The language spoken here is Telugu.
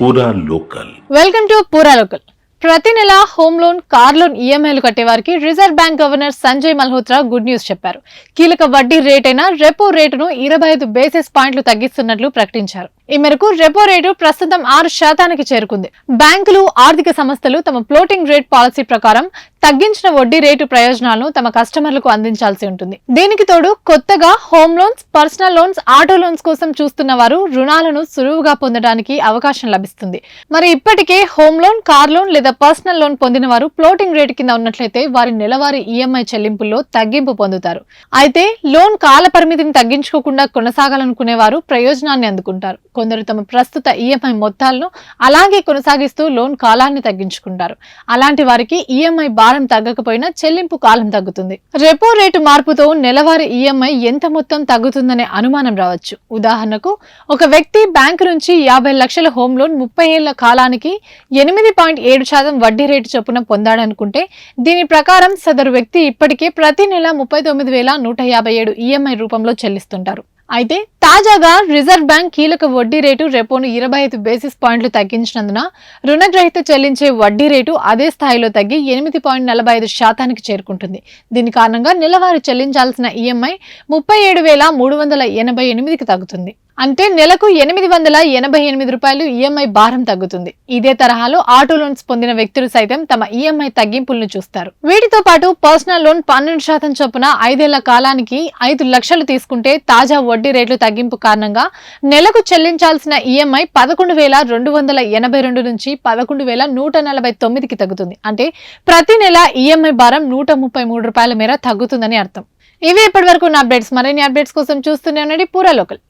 పూరా local. Welcome to Poora local. ప్రతి నెల హోమ్ లోన్, కార్ లోన్ ఈఎంఐలు కట్టేవారికి reserve bank governor Sanjay Malhotra good news చెప్పారు. కీలక వడ్డీ రేటైన రెపో రేటును 25 బేసిస్ పాయింట్లు తగ్గిస్తున్నట్లు ప్రకటించారు. ఈ మేరకు రెపో రేటు ప్రస్తుతం 6% చేరుకుంది. బ్యాంకులు, ఆర్థిక సంస్థలు తమ ఫ్లోటింగ్ రేట్ పాలసీ ప్రకారం తగ్గించిన వడ్డీ రేటు ప్రయోజనాలను తమ కస్టమర్లకు అందించాల్సి ఉంటుంది. దీనికి తోడు కొత్తగా home loans, personal loans, auto loans కోసం చూస్తున్న వారు రుణాలను సులువుగా పొందడానికి అవకాశం లభిస్తుంది. మరి ఇప్పటికే హోమ్ లోన్, కార్ లోన్ లేదా పర్సనల్ లోన్ పొందిన వారు ఫ్లోటింగ్ రేటు కింద ఉన్నట్లయితే వారి నెలవారీ ఈఎంఐ చెల్లింపుల్లో తగ్గింపు పొందుతారు. అయితే లోన్ కాల పరిమితిని తగ్గించుకోకుండా కొనసాగాలనుకునే వారు ప్రయోజనాన్ని అందుకుంటారు. కొందరు తమ ప్రస్తుత ఈఎంఐ మొత్తాలను అలాగే కొనసాగిస్తూ లోన్ కాలాన్ని తగ్గించుకుంటారు. అలాంటి వారికి ఈఎంఐ భారం తగ్గకపోయినా చెల్లింపు కాలం తగ్గుతుంది. రెపో రేటు మార్పుతో నెలవారీ ఈఎంఐ ఎంత మొత్తం తగ్గుతుందనే అనుమానం రావచ్చు. ఉదాహరణకు, ఒక వ్యక్తి బ్యాంకు నుంచి 50 లక్షల హోమ్ లోన్ 30 ఏళ్ల కాలానికి 8.7% వడ్డీ రేటు చొప్పున పొందాడనుకుంటే, దీని ప్రకారం సదరు వ్యక్తి ఇప్పటికే ప్రతి నెల 39,157 ఈఎంఐ రూపంలో చెల్లిస్తుంటారు. అయితే తాజాగా రిజర్వ్ బ్యాంక్ కీలక వడ్డీ రేటు రెపోను 25 బేసిస్ పాయింట్లు తగ్గించినందున రుణగ్రహీత చెల్లించే వడ్డీ రేటు అదే స్థాయిలో తగ్గి 8.45% చేరుకుంటుంది. దీని కారణంగా నెలవారీ చెల్లించాల్సిన ఈఎంఐ 37,388కి తగ్గుతుంది. అంటే నెలకు 888 రూపాయలు ఈఎంఐ భారం తగ్గుతుంది. ఇదే తరహాలో ఆటో లోన్స్ పొందిన వ్యక్తులు సైతం తమ ఈఎంఐ తగ్గింపులను చూస్తారు. వీటితో పాటు పర్సనల్ లోన్ 12% చొప్పున 5 ఏళ్ల కాలానికి 5 లక్షలు తీసుకుంటే తాజా వడ్డీ రేట్లు తగ్గింపు కారణంగా నెలకు చెల్లించాల్సిన ఈఎంఐ 11,282 నుంచి 11,149కి తగ్గుతుంది. అంటే ప్రతి నెల ఈఎంఐ భారం 133 రూపాయల మేర తగ్గుతుందని అర్థం. ఇవి ఇప్పటి వరకు ఉన్న అప్డేట్స్. మరిన్ని అప్డేట్స్ కోసం చూస్తూనే ఉండండి పూరా లోకల్.